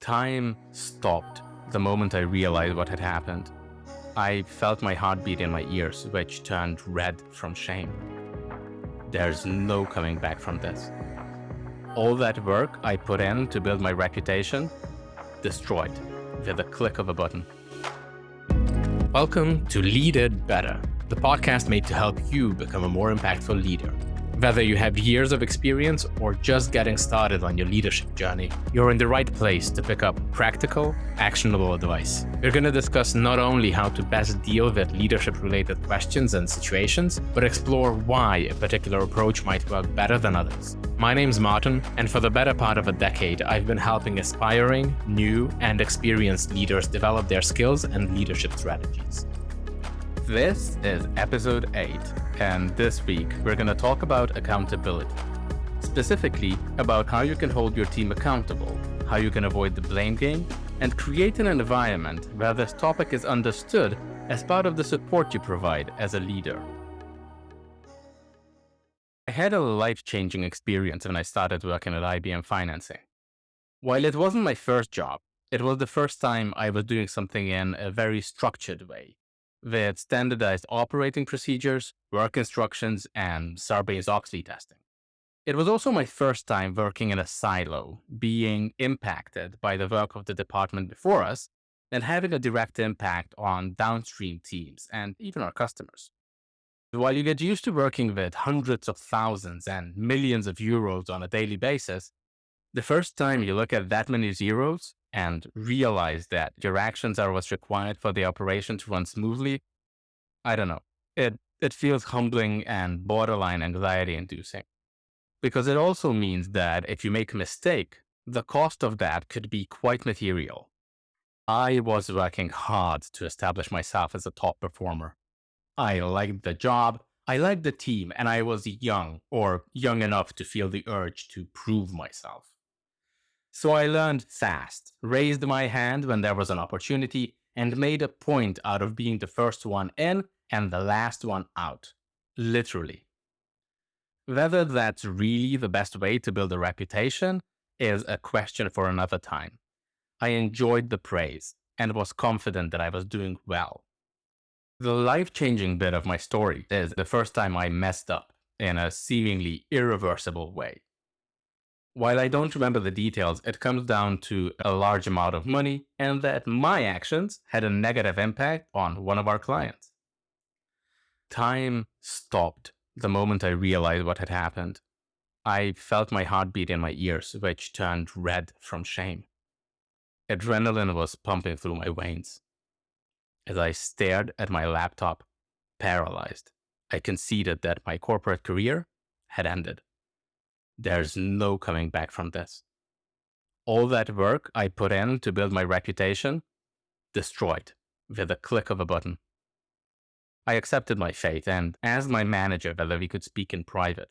Time stopped the moment I realized what had happened. I felt my heartbeat in my ears, which turned red from shame. There's no coming back from this. All that work I put in to build my reputation, destroyed with a click of a button. Welcome to Lead It Better, the podcast made to help you become a more impactful leader. Whether you have years of experience or just getting started on your leadership journey, you're in the right place to pick up practical, actionable advice. We're going to discuss not only how to best deal with leadership-related questions and situations, but explore why a particular approach might work better than others. My name's Martin, and for the better part of a decade, I've been helping aspiring, new, and experienced leaders develop their skills and leadership strategies. This is episode 8, and this week we're going to talk about accountability. Specifically, about how you can hold your team accountable, how you can avoid the blame game, and create an environment where this topic is understood as part of the support you provide as a leader. I had a life-changing experience when I started working at IBM Financing. While it wasn't my first job, it was the first time I was doing something in a very structured way, with standardized operating procedures, work instructions, and Sarbanes-Oxley testing. It was also my first time working in a silo, being impacted by the work of the department before us, and having a direct impact on downstream teams and even our customers. While you get used to working with hundreds of thousands and millions of euros on a daily basis, the first time you look at that many zeros and realize that your actions are what's required for the operation to run smoothly, I don't know. It feels humbling and borderline anxiety-inducing. Because it also means that if you make a mistake, the cost of that could be quite material. I was working hard to establish myself as a top performer. I liked the job, I liked the team, and I was young, or young enough to feel the urge to prove myself. So I learned fast, raised my hand when there was an opportunity, and made a point out of being the first one in and the last one out. Literally. Whether that's really the best way to build a reputation is a question for another time. I enjoyed the praise and was confident that I was doing well. The life-changing bit of my story is the first time I messed up in a seemingly irreversible way. While I don't remember the details, it comes down to a large amount of money and that my actions had a negative impact on one of our clients. Time stopped the moment I realized what had happened. I felt my heartbeat in my ears, which turned red from shame. Adrenaline was pumping through my veins. As I stared at my laptop, paralyzed, I conceded that my corporate career had ended. There's no coming back from this. All that work I put in to build my reputation, destroyed with a click of a button. I accepted my fate and asked my manager whether we could speak in private.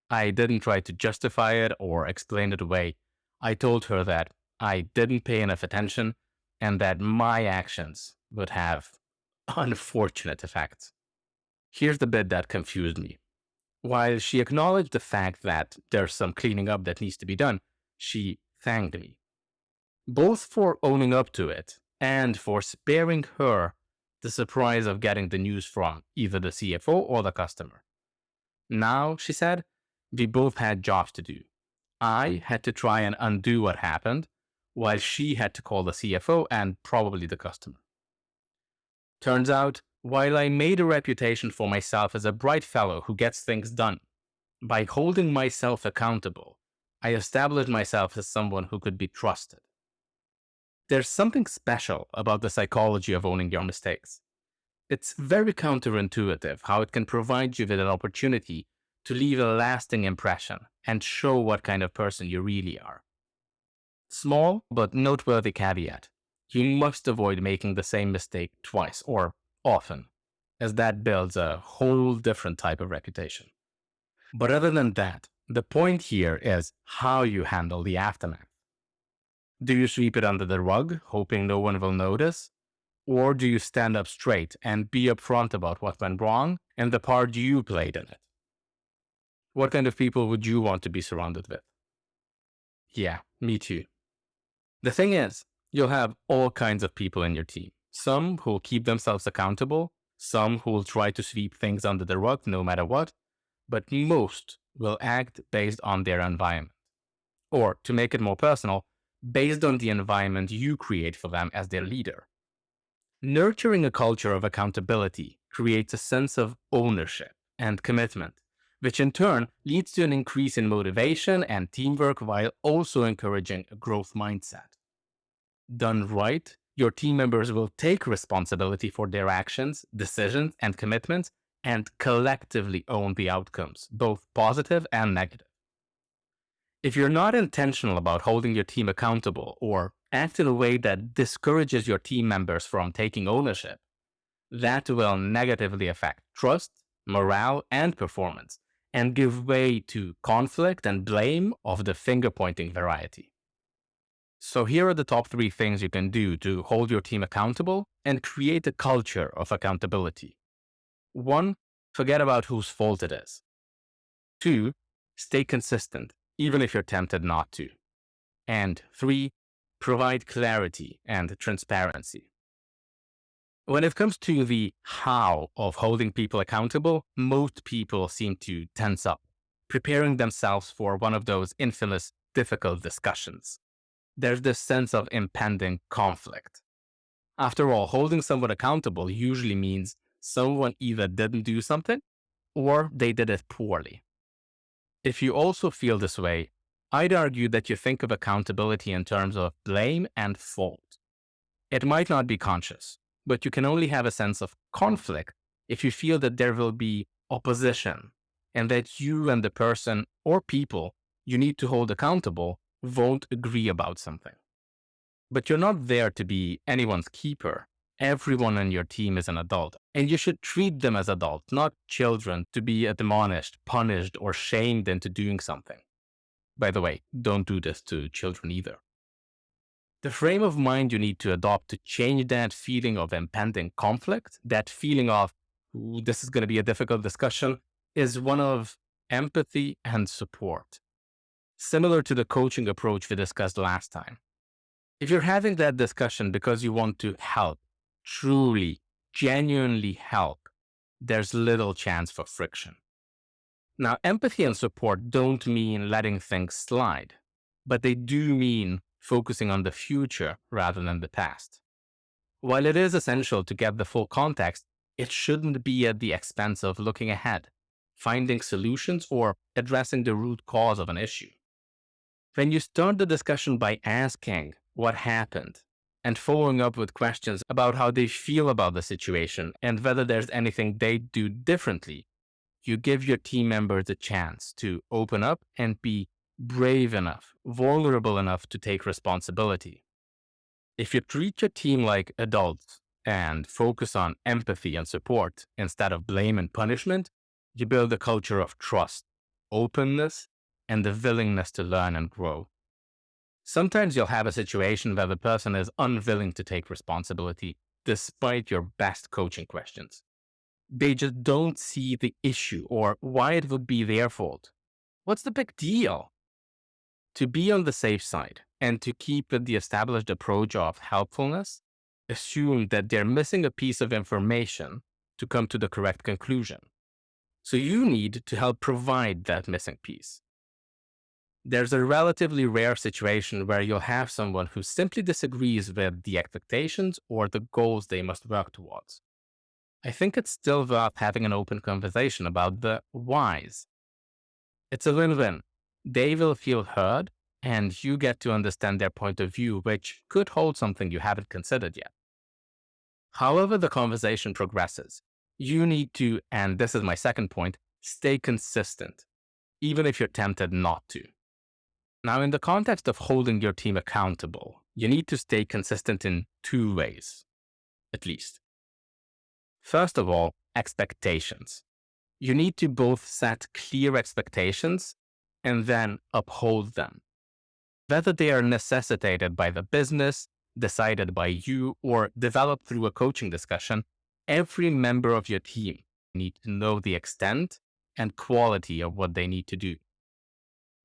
I didn't try to justify it or explain it away. I told her that I didn't pay enough attention and that my actions would have unfortunate effects. Here's the bit that confused me. While she acknowledged the fact that there's some cleaning up that needs to be done, she thanked me. Both for owning up to it and for sparing her the surprise of getting the news from either the CFO or the customer. Now, she said, we both had jobs to do. I had to try and undo what happened, while she had to call the CFO and probably the customer. Turns out, while I made a reputation for myself as a bright fellow who gets things done, by holding myself accountable, I established myself as someone who could be trusted. There's something special about the psychology of owning your mistakes. It's very counterintuitive how it can provide you with an opportunity to leave a lasting impression and show what kind of person you really are. Small but noteworthy caveat. You must avoid making the same mistake twice or often, as that builds a whole different type of reputation. But other than that, the point here is how you handle the aftermath. Do you sweep it under the rug, hoping no one will notice? Or do you stand up straight and be upfront about what went wrong and the part you played in it? What kind of people would you want to be surrounded with? Yeah, me too. The thing is, you'll have all kinds of people in your team. Some who will keep themselves accountable, some who will try to sweep things under the rug no matter what, but most will act based on their environment. Or, to make it more personal, based on the environment you create for them as their leader. Nurturing a culture of accountability creates a sense of ownership and commitment, which in turn leads to an increase in motivation and teamwork while also encouraging a growth mindset. Done right, your team members will take responsibility for their actions, decisions, and commitments and collectively own the outcomes, both positive and negative. If you're not intentional about holding your team accountable or act in a way that discourages your team members from taking ownership, that will negatively affect trust, morale, and performance, and give way to conflict and blame of the finger-pointing variety. So here are the top 3 things you can do to hold your team accountable and create a culture of accountability. 1. Forget about whose fault it is. 2. Stay consistent, even if you're tempted not to. And 3. Provide clarity and transparency. When it comes to the how of holding people accountable, most people seem to tense up, preparing themselves for one of those infamous difficult discussions. There's this sense of impending conflict. After all, holding someone accountable usually means someone either didn't do something or they did it poorly. If you also feel this way, I'd argue that you think of accountability in terms of blame and fault. It might not be conscious, but you can only have a sense of conflict if you feel that there will be opposition and that you and the person or people you need to hold accountable won't agree about something. But you're not there to be anyone's keeper. Everyone on your team is an adult, and you should treat them as adults, not children, to be admonished, punished, or shamed into doing something. By the way, don't do this to children either. The frame of mind you need to adopt to change that feeling of impending conflict, that feeling of, this is going to be a difficult discussion, is one of empathy and support. Similar to the coaching approach we discussed last time. If you're having that discussion because you want to help, truly, genuinely help, there's little chance for friction. Now, empathy and support don't mean letting things slide, but they do mean focusing on the future rather than the past. While it is essential to get the full context, it shouldn't be at the expense of looking ahead, finding solutions, or addressing the root cause of an issue. When you start the discussion by asking what happened and following up with questions about how they feel about the situation and whether there's anything they'd do differently, you give your team members a chance to open up and be brave enough, vulnerable enough to take responsibility. If you treat your team like adults and focus on empathy and support instead of blame and punishment, you build a culture of trust, openness, and the willingness to learn and grow. Sometimes you'll have a situation where the person is unwilling to take responsibility despite your best coaching questions. They just don't see the issue or why it would be their fault. What's the big deal? To be on the safe side and to keep with the established approach of helpfulness, assume that they're missing a piece of information to come to the correct conclusion. So you need to help provide that missing piece. There's a relatively rare situation where you'll have someone who simply disagrees with the expectations or the goals they must work towards. I think it's still worth having an open conversation about the whys. It's a win-win. They will feel heard, and you get to understand their point of view, which could hold something you haven't considered yet. However the conversation progresses, you need to, and this is my second point, stay consistent, even if you're tempted not to. Now, in the context of holding your team accountable, you need to stay consistent in 2 ways, at least. First of all, expectations. You need to both set clear expectations and then uphold them. Whether they are necessitated by the business, decided by you, or developed through a coaching discussion, every member of your team needs to know the extent and quality of what they need to do.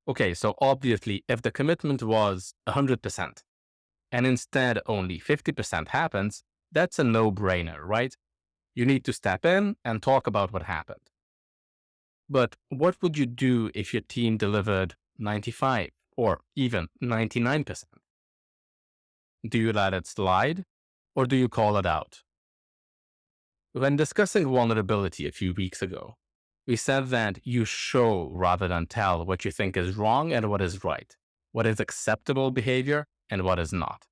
Okay, so obviously, if the commitment was 100%, and instead only 50% happens, that's a no-brainer, right? You need to step in and talk about what happened. But what would you do if your team delivered 95 or even 99%? Do you let it slide or do you call it out? When discussing vulnerability a few weeks ago, we said that you show rather than tell what you think is wrong and what is right, what is acceptable behavior and what is not.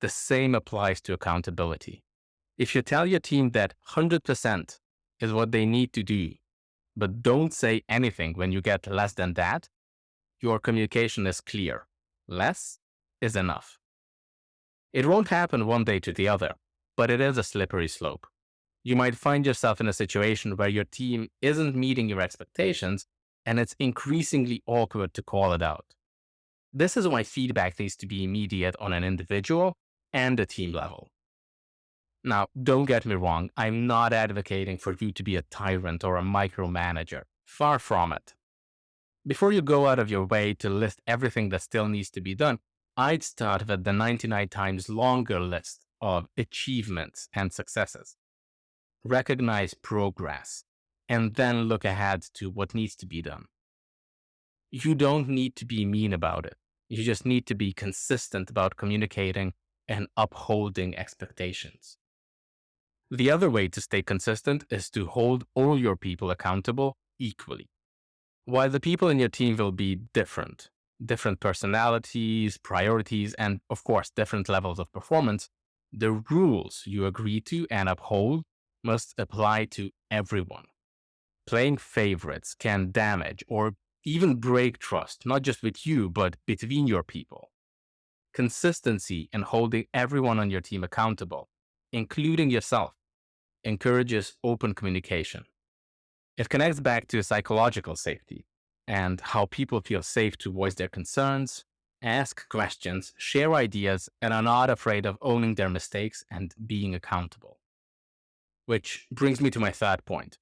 The same applies to accountability. If you tell your team that 100% is what they need to do, but don't say anything when you get less than that, your communication is clear. Less is enough. It won't happen one day to the other, but it is a slippery slope. You might find yourself in a situation where your team isn't meeting your expectations and it's increasingly awkward to call it out. This is why feedback needs to be immediate on an individual and a team level. Now, don't get me wrong, I'm not advocating for you to be a tyrant or a micromanager. Far from it. Before you go out of your way to list everything that still needs to be done, I'd start with the 99 times longer list of achievements and successes. Recognize progress, and then look ahead to what needs to be done. You don't need to be mean about it. You just need to be consistent about communicating and upholding expectations. The other way to stay consistent is to hold all your people accountable equally. While the people in your team will be different personalities, priorities, and of course, different levels of performance, the rules you agree to and uphold must apply to everyone. Playing favorites can damage or even break trust, not just with you, but between your people. Consistency in holding everyone on your team accountable, including yourself, encourages open communication. It connects back to psychological safety and how people feel safe to voice their concerns, ask questions, share ideas, and are not afraid of owning their mistakes and being accountable. Which brings me to my third point.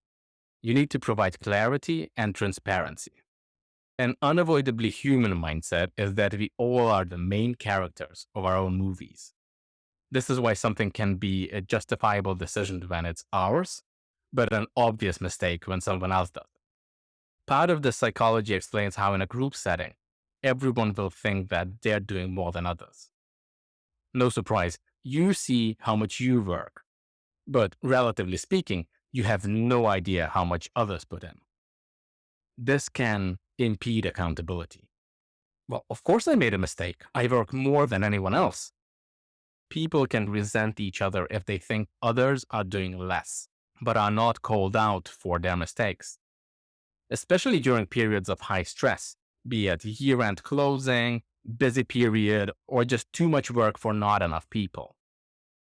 You need to provide clarity and transparency. An unavoidably human mindset is that we all are the main characters of our own movies. This is why something can be a justifiable decision when it's ours, but an obvious mistake when someone else does. Part of this psychology explains how in a group setting, everyone will think that they're doing more than others. No surprise, you see how much you work, but relatively speaking, you have no idea how much others put in. This can impede accountability. Well, of course I made a mistake. I work more than anyone else. People can resent each other if they think others are doing less, but are not called out for their mistakes. Especially during periods of high stress, be it year-end closing, busy period, or just too much work for not enough people.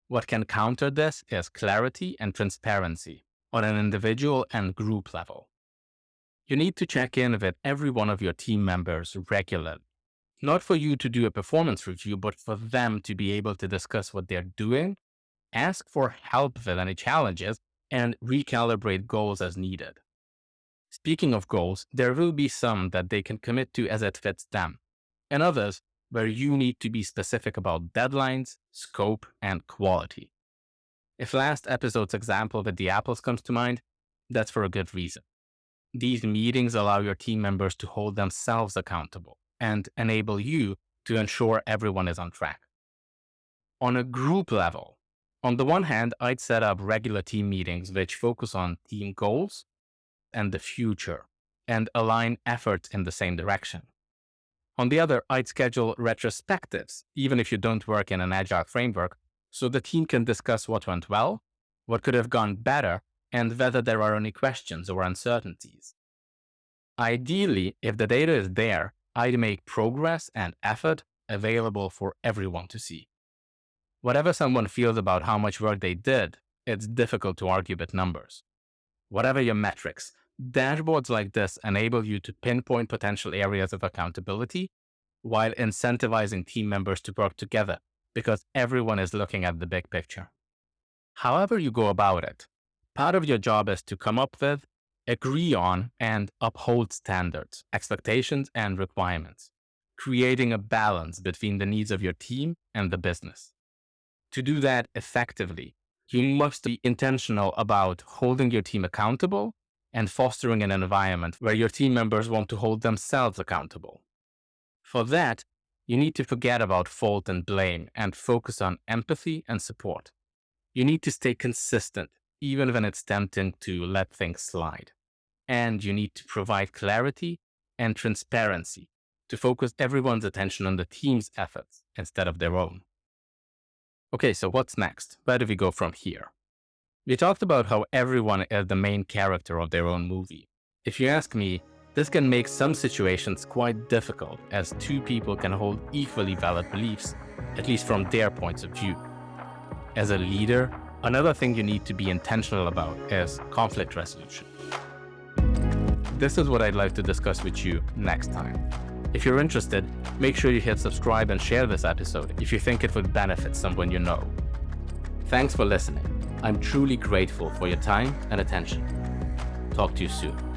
What can counter this is clarity and transparency on an individual and group level. You need to check in with every one of your team members regularly. Not for you to do a performance review, but for them to be able to discuss what they're doing, ask for help with any challenges, and recalibrate goals as needed. Speaking of goals, there will be some that they can commit to as it fits them, and others where you need to be specific about deadlines, scope, and quality. If last episode's example with the apples comes to mind, that's for a good reason. These meetings allow your team members to hold themselves accountable and enable you to ensure everyone is on track. On a group level, on the one hand, I'd set up regular team meetings which focus on team goals and the future and align efforts in the same direction. On the other, I'd schedule retrospectives, even if you don't work in an agile framework, so the team can discuss what went well, what could have gone better, and whether there are any questions or uncertainties. Ideally, if the data is there, I'd make progress and effort available for everyone to see. Whatever someone feels about how much work they did, it's difficult to argue with numbers. Whatever your metrics, dashboards like this enable you to pinpoint potential areas of accountability while incentivizing team members to work together because everyone is looking at the big picture. However you go about it, part of your job is to come up with, agree on, and uphold standards, expectations, and requirements. creating a balance between the needs of your team and the business. To do that effectively, you must be intentional about holding your team accountable and fostering an environment where your team members want to hold themselves accountable. For that, you need to forget about fault and blame and focus on empathy and support. You need to stay consistent, even when it's tempting to let things slide. And you need to provide clarity and transparency to focus everyone's attention on the team's efforts instead of their own. Okay, so what's next? Where do we go from here? We talked about how everyone is the main character of their own movie. If you ask me, this can make some situations quite difficult, as two people can hold equally valid beliefs, at least from their points of view. As a leader, another thing you need to be intentional about is conflict resolution. This is what I'd like to discuss with you next time. If you're interested, make sure you hit subscribe and share this episode if you think it would benefit someone you know. Thanks for listening. I'm truly grateful for your time and attention. Talk to you soon.